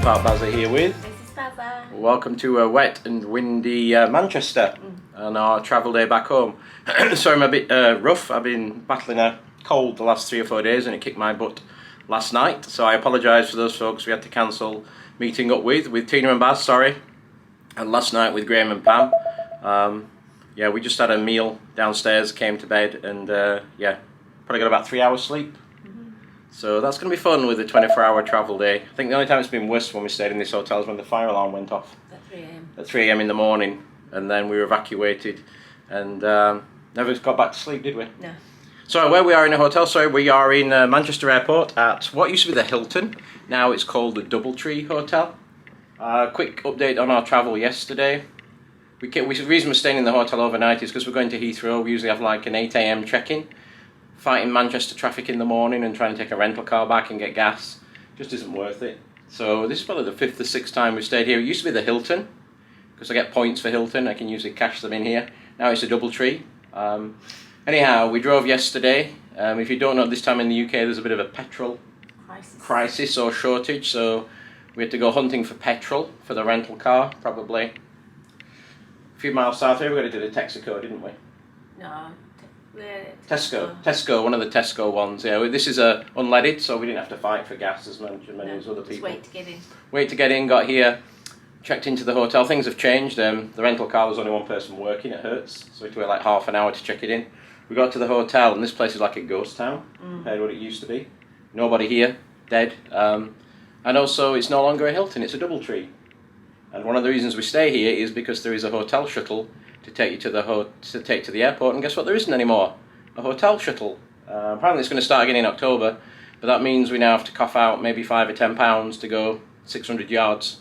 pal Bazza here with. Mrs. Bazza. Welcome to a wet and windy Manchester on our travel day back home. Sorry, I'm a bit rough. I've been battling a cold the last 3 or 4 days and it kicked my butt last night. So I apologise for those folks we had to cancel meeting up with Tina and Baz, sorry. And last night with Graham and Pam. Yeah, we just had a meal downstairs, came to bed and yeah, probably got about 3 hours sleep. So that's going to be fun with a 24-hour travel day. I think the only time it's been worse when we stayed in this hotel is when the fire alarm went off. At 3 a.m. At 3 a.m. in the morning, and then we were evacuated and never got back to sleep, did we? No. So where we are in a hotel, sorry, we are in Manchester Airport at what used to be the Hilton. Now it's called the Doubletree Hotel. Quick update on our travel yesterday. The reason we're staying in the hotel overnight is because we're going to Heathrow. We usually have like an 8 a.m. check-in. Fighting Manchester traffic in the morning and trying to take a rental car back and get gas just isn't worth it. So this is probably the 5th or 6th time we've stayed here. It used to be the Hilton, because I get points for Hilton. I can usually cash them in here. Now it's a Doubletree. Anyhow, we drove yesterday. If you don't know, this time in the UK there's a bit of a petrol crisis or shortage, so we had to go hunting for petrol for the rental car, probably a few miles south here. We got to do the Texaco, didn't we? No. Tesco, one of the Tesco ones. Yeah, this is unleaded, so we didn't have to fight for gas as many as other people. Just wait to get in. Wait to get in. Got here, checked into the hotel. Things have changed. The rental car was only one person working at Hertz, so we had to wait like half an hour to check it in. We got to the hotel, and this place is like a ghost town compared to what it used to be. Nobody here, dead, and also it's no longer a Hilton. It's a Doubletree. And one of the reasons we stay here is because there is a hotel shuttle to take you to the airport, and guess what? There isn't anymore. A hotel shuttle. Apparently it's going to start again in October, but that means we now have to cough out maybe £5 or £10 to go 600 yards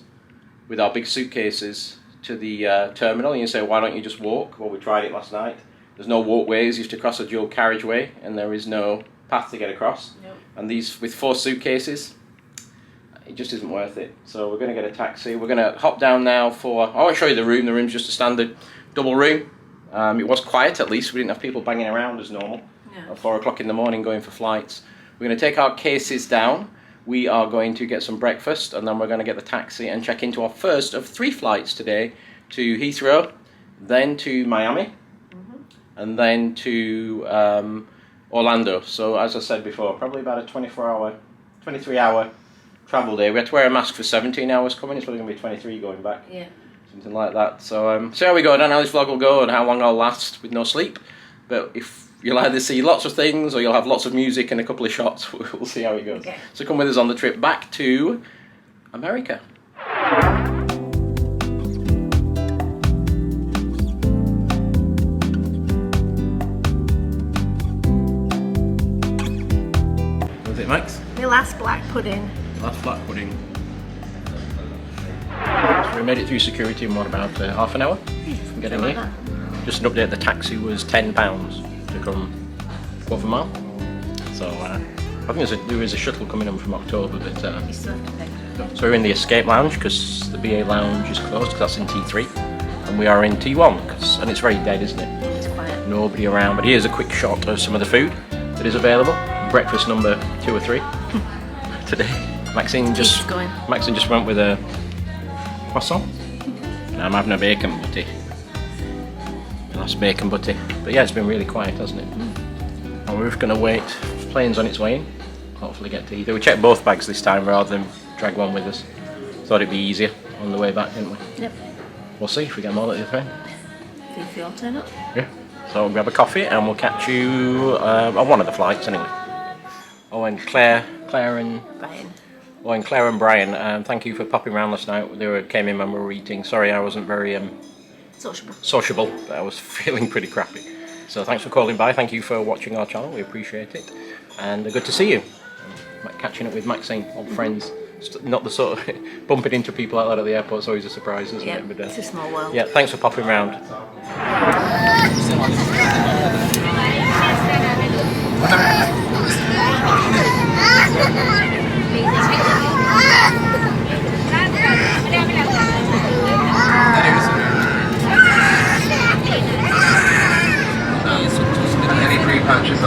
with our big suitcases to the terminal. And you say, why don't you just walk? Well, we tried it last night. There's no walkways. You have to cross a dual carriageway, and there is no path to get across. Nope. And these with 4 suitcases, it just isn't worth it. So we're going to get a taxi. We're going to hop down now for. I won't show you the room. The room's just a standard double room. It was quiet at least. We didn't have people banging around as normal at 4 o'clock in the morning going for flights. We're going to take our cases down. We are going to get some breakfast, and then we're going to get the taxi and check into our first of 3 flights today to Heathrow, then to Miami, and then to Orlando. So as I said before, probably about a 23-hour travel day. We had to wear a mask for 17 hours coming. It's probably going to be 23 going back. Yeah. Something like that. So see how we go. I don't know how this vlog will go and how long I'll last with no sleep. But if you'll either see lots of things or you'll have lots of music and a couple of shots, we'll see how it goes. Okay. So come with us on the trip back to America. What was it, Max? The last black pudding. Last black pudding. So we made it through security in what, about half an hour from getting here. Just an update, the taxi was £10 to come 1/4 mile. So I think there is a shuttle coming in from October, but so we're in the escape lounge because the BA lounge is closed because that's in T3, and we are in T1 and it's very dead, isn't it? It's quiet. Nobody around, but here's a quick shot of some of the food that is available. Breakfast number 2 or 3 today. Maxine just went with a croissant. And I'm having a bacon butty. The last bacon butty. But yeah, it's been really quiet, hasn't it? And we're just going to wait. The plane's on its way in. Hopefully get to either. We checked both bags this time rather than drag one with us. Thought it'd be easier on the way back, didn't we? Yep. We'll see if we get them all at the train. If you'll turn up. Yeah. So we'll grab a coffee and we'll catch you on one of the flights anyway. Oh, and Claire and Brian. Oh, and Claire and Brian, thank you for popping around last night. They came in when we were eating. Sorry, I wasn't very sociable, but I was feeling pretty crappy. So thanks for calling by. Thank you for watching our channel. We appreciate it, and good to see you. Catching up with Maxine, old friends. Not the sort of bumping into people like that at the airport. It's always a surprise, isn't it? But, it's a small world. Yeah, thanks for popping around. Any free punches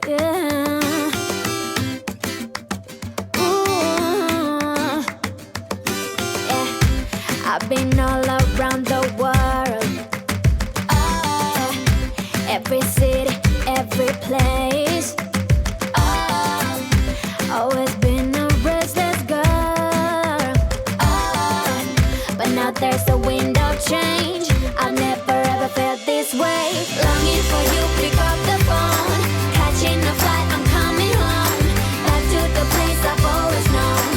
Yeah. been all around the world. Every city, every place. Always been a restless girl. But now there's a wind of change. I've never ever felt this way. Longing for you, pick up the phone. Catching a flight, I'm coming home. Back to the place I've always known.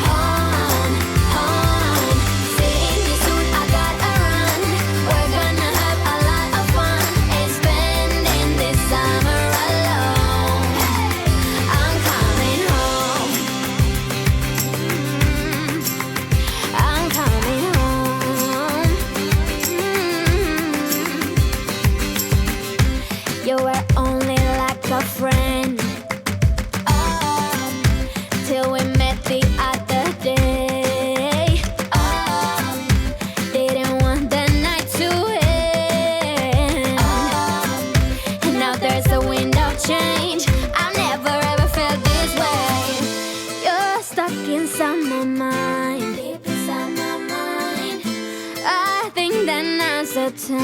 Home, home. Seeing you soon, I gotta run. We're gonna have a lot of fun and spending this summer alone. I'm coming home. I'm coming home. You were only like a friend. Till we met the other day. Didn't want the night to end. And now there's a wind of change. I've never ever felt this way. You're stuck inside my mind. Deep inside my mind. I think that now's the time.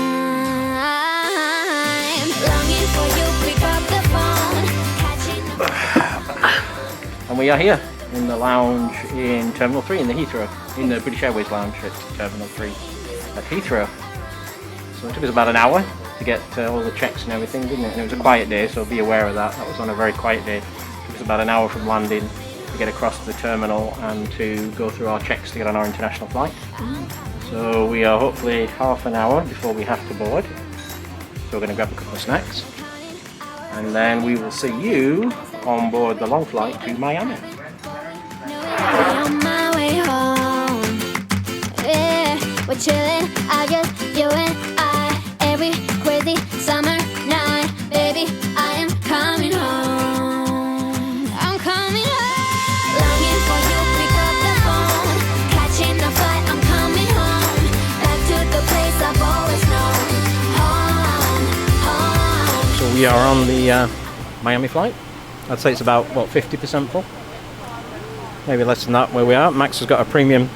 Longing for you, pick up the phone. Catching the And we are here in the lounge in Terminal 3 in the Heathrow, in the British Airways lounge at Terminal 3 at Heathrow. So it took us about an hour to get all the checks and everything, didn't it? And it was a quiet day, so be aware of that. That was on a very quiet day. It took us about an hour from landing to get across to the terminal and to go through our checks to get on our international flight. So we are hopefully half an hour before we have to board. So we're going to grab a couple of snacks. And then we will see you on board the long flight to Miami. on my way home. Yeah, we're chilling, I just, you and I. Every crazy summer night, baby, I am coming home. I'm coming home. Longing for you, pick up the phone. Catching a flight, I'm coming home. Back to the place I've always known. Home, home. So we are on the Miami flight. I'd say it's about, what, 50% full? Maybe less than that where we are. Max has got a premium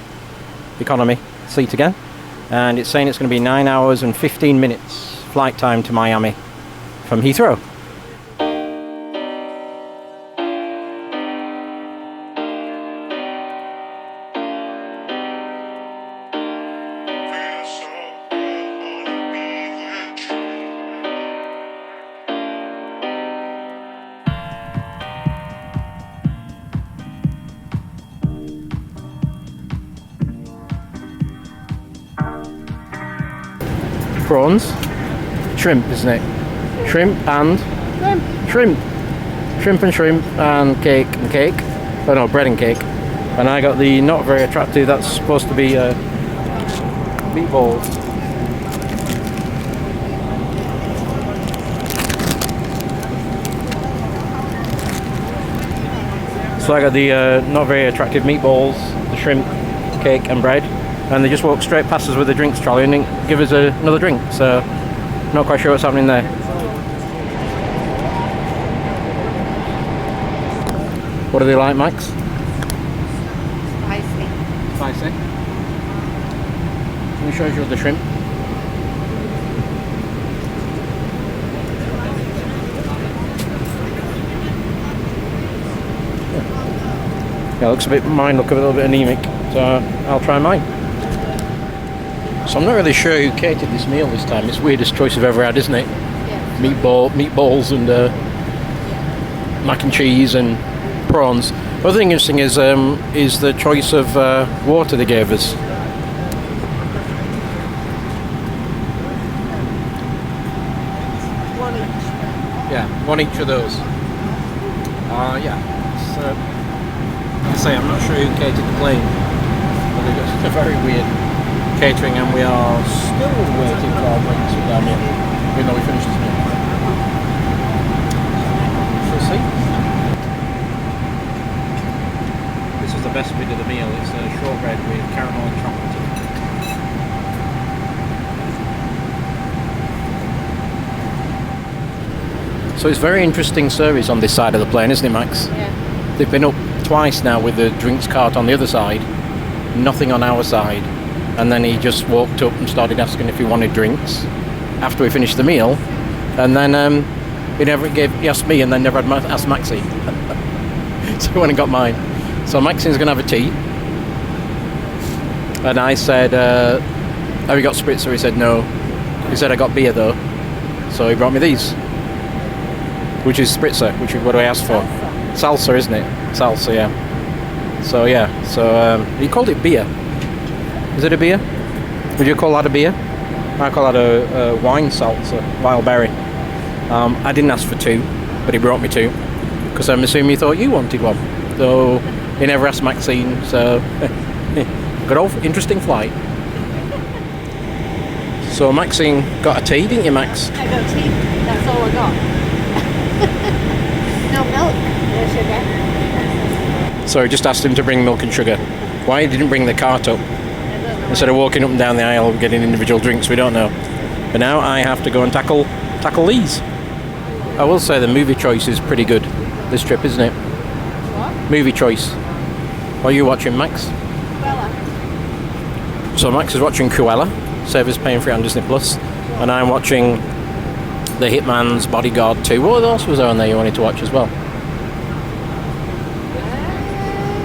economy seat again. And it's saying it's going to be 9 hours and 15 minutes flight time to Miami from Heathrow. Prawns, shrimp, isn't it? Shrimp and shrimp and cake and cake. Oh no, bread and cake. And I got the not very attractive. That's supposed to be meatballs. So I got the not very attractive meatballs, the shrimp, cake and bread. And they just walked straight past us with a drinks trolley and didn't give us another drink, so not quite sure what's happening there. What do they like, Max? Spicy. Spicy. Let me show you the shrimp. Yeah, looks a bit. Mine look a little bit anemic, so I'll try mine. So I'm not really sure who catered this meal this time. It's the weirdest choice I've ever had, isn't it? Yeah. Meatballs and mac and cheese and prawns. The other thing interesting is the choice of water they gave us. One each. Yeah, one each of those. Yeah. So, like I say, I'm not sure who catered the plane, but they've got such a very weird catering, and we are still waiting for our drinks with our meal, even though we finished this meal. We'll see. This was the best bit of the meal. It's a shortbread with caramel and chocolate. So it's very interesting service on this side of the plane, isn't it, Max? Yeah. They've been up twice now with the drinks cart on the other side, nothing on our side. and then he just walked up and started asking if he wanted drinks after we finished the meal, and then he asked me and then never asked Maxine. So he went and got mine. So Maxine's going to have a tea, and I said, have you got spritzer? He said no. He said I got beer though, so he brought me these, which is spritzer, which is what I asked for. Salsa, isn't it? Salsa, yeah. So he called it beer. Is it a beer? Would you call that a beer? I call that a wine salsa, wild berry. I didn't ask for 2, but he brought me 2, because I'm assuming he thought you wanted one. So he never asked Maxine, so good old interesting flight. So Maxine got a tea, didn't you, Max? I got tea. That's all I got. No milk, no sugar. So I just asked him to bring milk and sugar. Why he didn't bring the cart up? Instead of walking up and down the aisle and getting individual drinks, we don't know. But now I have to go and tackle these. I will say the movie choice is pretty good this trip, isn't it? What? Movie choice. What are you watching, Max? Cruella. So Max is watching Cruella, Savers paying for it on Disney Plus, and I'm watching The Hitman's Bodyguard 2. What else was there on there you wanted to watch as well?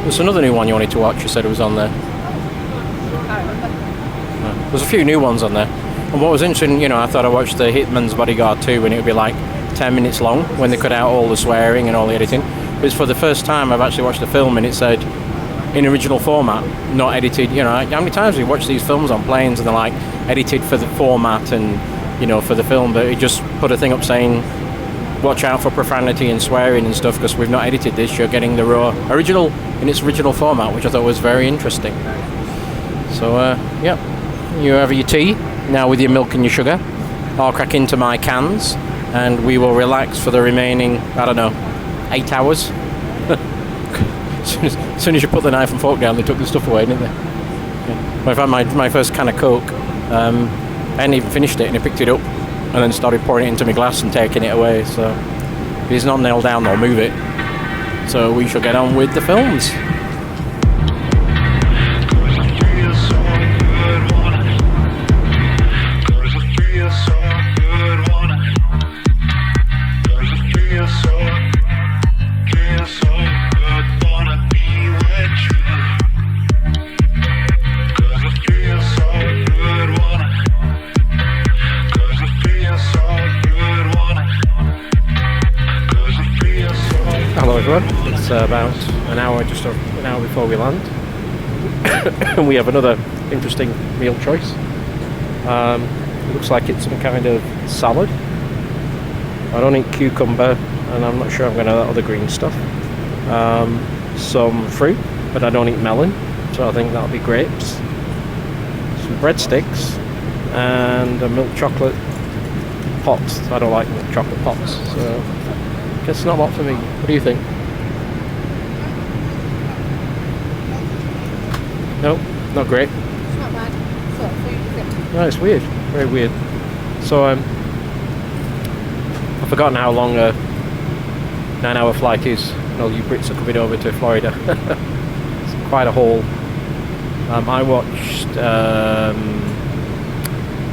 There's another new one you wanted to watch, you said it was on there. There's a few new ones on there. And what was interesting, I thought I watched The Hitman's Bodyguard 2 and it would be like 10 minutes long when they cut out all the swearing and all the editing. But it's for the first time I've actually watched a film and it said in original format, not edited. How many times we watch these films on planes and they're like edited for the format and, for the film, but it just put a thing up saying, watch out for profanity and swearing and stuff because we've not edited this. You're getting the raw original in its original format, which I thought was very interesting. So, yeah. You have your tea now with your milk and your sugar. I'll crack into my cans and we will relax for the remaining, 8 hours. As soon as you put the knife and fork down, they took the stuff away, didn't they? Yeah. Well, in fact, my first can of Coke, I hadn't even finished it and he picked it up and then started pouring it into my glass and taking it away. So if it's not nailed down, they'll move it. So we shall get on with the films. It's about just an hour before we land. And we have another interesting meal choice. It looks like it's some kind of salad. I don't eat cucumber and I'm not sure I'm going to have that other green stuff. Some fruit, but I don't eat melon, so I think that'll be grapes. Some breadsticks and a milk chocolate pots. I don't like milk chocolate pots, so I guess not a lot for me. What do you think? No, not great. It's not bad. It's what food is it? No, it's weird. Very weird. So, I've forgotten how long a 9-hour flight is. All you Brits are coming over to Florida. It's quite a haul. I watched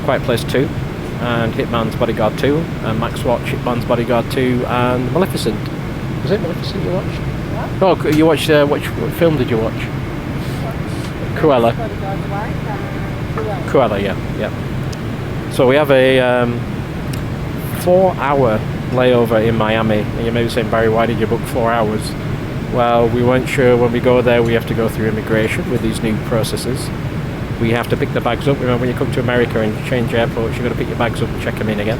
Quiet Place 2 and Hitman's Bodyguard 2, and Max watched Hitman's Bodyguard 2 and Maleficent. Was it Maleficent you watched? What? Oh, you watched, what film did you watch? Cruella. Cruella, yeah. So we have a 4-hour layover in Miami. And you may be saying, Barry, why did you book 4 hours? Well, we weren't sure when we go there we have to go through immigration with these new processes. We have to pick the bags up. Remember, when you come to America and change airports, you've got to pick your bags up and check them in again.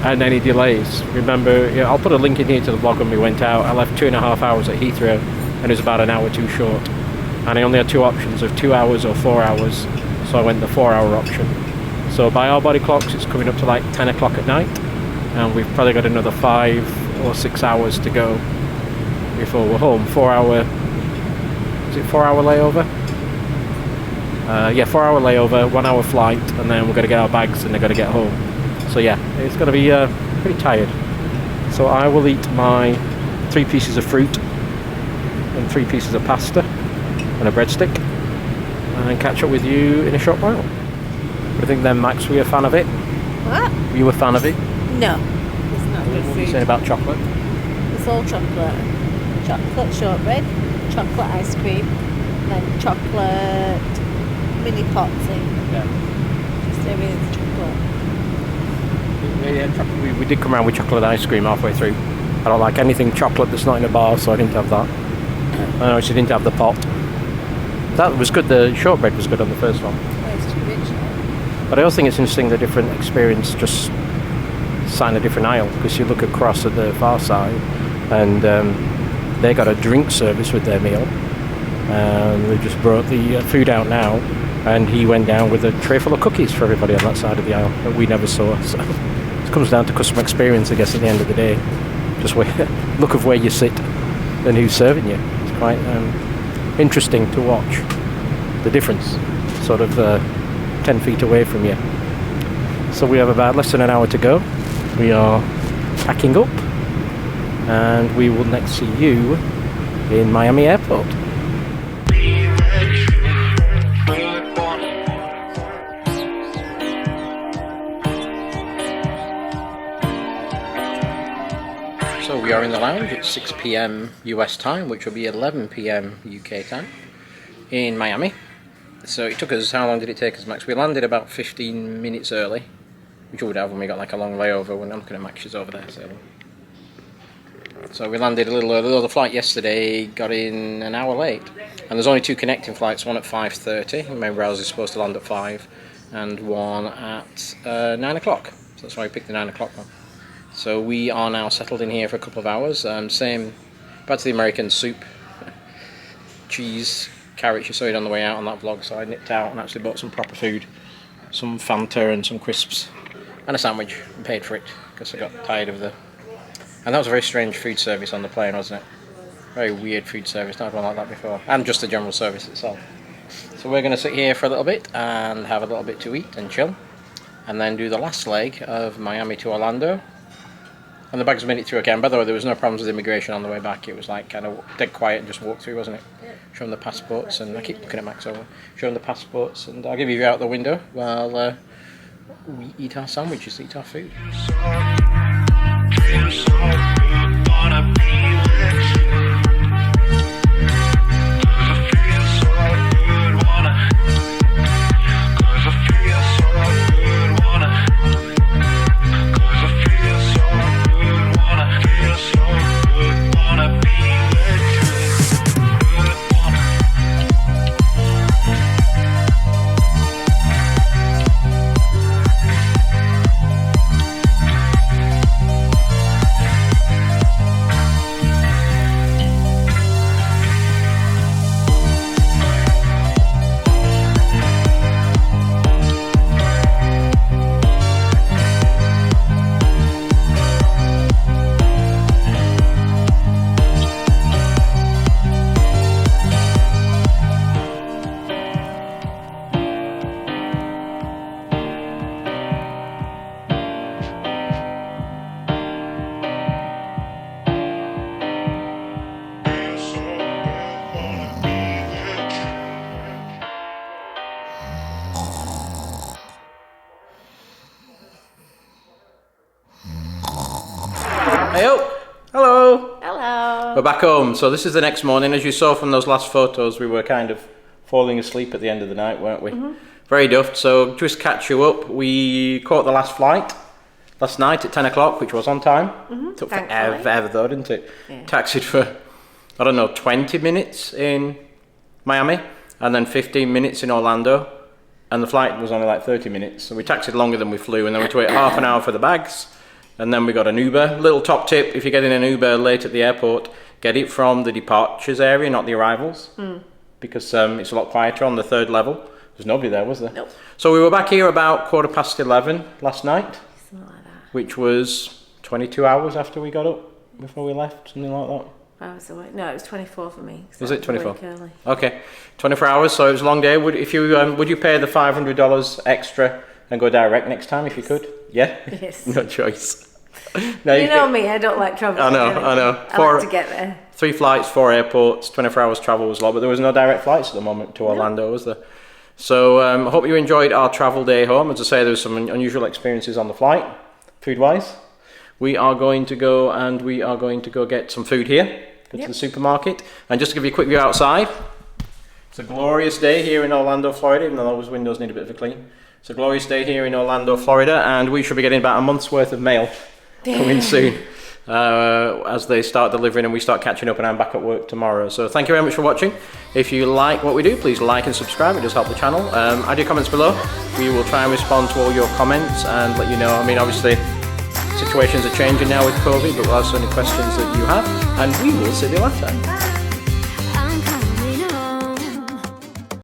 And any delays. Remember, I'll put a link in here to the vlog when we went out. I left 2.5 hours at Heathrow and it was about an hour too short. And I only had 2 options of 2 hours or 4 hours, so I went the 4-hour option. So by our body clocks, it's coming up to like 10 o'clock at night, and we've probably got another 5 or 6 hours to go before we're home. 4-hour, is it 4-hour layover? Yeah, 4-hour layover, 1-hour flight, and then we're going to get our bags and they're going to get home. So yeah, it's going to be pretty tired. So I will eat my 3 pieces of fruit and 3 pieces of pasta and a breadstick, and catch up with you in a short while. I think then, Max, were you a fan of it? What? Were you a fan of it? No. It's not good What were you food. saying about chocolate? It's all chocolate. Chocolate shortbread, chocolate ice cream, then chocolate mini pots in. Yeah. Just everything's chocolate. Yeah, we did come around with chocolate ice cream halfway through. I don't like anything chocolate that's not in a bar, so I didn't have that. I know she didn't have the pot. That was good. The shortbread was good on the first one. Oh, it's too rich now. But I also think it's interesting the different experience just sat in a different aisle, because you look across at the far side and they got a drink service with their meal. They just brought the food out now, and he went down with a tray full of cookies for everybody on that side of the aisle that we never saw. So it comes down to customer experience, I guess, at the end of the day. Just look of where you sit and who's serving you. It's quite interesting to watch the difference, sort of 10 feet away from you. So we have about less than an hour to go. We are packing up, and we will next see you in Miami Airport. So we are in the lounge at 6 p.m. US time, which will be 11 p.m. UK time in Miami. So it took us, how long did it take us, Max? We landed about 15 minutes early, which we would have when we got like a long layover. When I'm looking at Max's over there. So we landed a little early. The flight yesterday got in an hour late, and there's only two connecting flights, one at 5:30, remember ours is supposed to land at 5, and one at 9 o'clock. So that's why we picked the 9 o'clock one. So we are now settled in here for a couple of hours. Same, back to the American soup, cheese, carrots, you saw it on the way out on that vlog, so I nipped out and actually bought some proper food, some Fanta and some crisps, and a sandwich, and paid for it, because I got tired of the... And that was a very strange food service on the plane, wasn't it? Very weird food service, not had one like that before, and just the general service itself. So we're going to sit here for a little bit, and have a little bit to eat and chill, and then do the last leg of Miami to Orlando. And the bags made it through again. By the way, there was no problems with immigration on the way back. It was like kind of dead quiet and just walk through, wasn't it? Yeah. Show them the passports, and I keep looking at Max over. Show them the passports, and I'll give you a view out the window while we eat our sandwiches, eat our food. Heyo! Hello! Hello. We're back home. So this is the next morning. As you saw from those last photos, we were kind of falling asleep at the end of the night, weren't we? Mm-hmm. Very duffed. So just catch you up. We caught the last flight last night at 10 o'clock, which was on time. Mm-hmm. Took forever though, didn't it? Yeah. Taxied for, I don't know, 20 minutes in Miami, and then 15 minutes in Orlando. And the flight was only like 30 minutes. So we taxied longer than we flew, and then we had to wait half an hour for the bags. And then we got an Uber. Little top tip, if you're getting an Uber late at the airport, get it from the departures area, not the arrivals. Because it's a lot quieter on the third level. There's nobody there, was there? Nope. So we were back here about 11:15 last night. Something like that. Which was 22 hours after we got up, before we left, something like that. I was awake. No, it was 24 for me. Was it 24? Early. Okay, 24 hours, so it was a long day. Would you pay the $500 extra and go direct next time if you could? Yeah? Yes. No choice. No, you know me, I don't like travelling. I know. I like to get there. 3 flights, 4 airports, 24 hours travel was a lot, but there was no direct flights at the moment to Orlando, was there? So I hope you enjoyed our travel day home. As I say, there was some unusual experiences on the flight, food-wise. We are going to go get some food here, go to the supermarket. And just to give you a quick view outside, it's a glorious day here in Orlando, Florida, even though those windows need a bit of a clean. It's a glorious day here in Orlando, Florida, and we should be getting about a month's worth of mail coming soon as they start delivering and we start catching up, and I'm back at work tomorrow. So thank you very much for watching. If you like what we do, please like and subscribe. It does help the channel. Add your comments below. We will try and respond to all your comments and let you know. I mean, obviously, situations are changing now with COVID, but we'll answer any questions that you have, and we will see you later.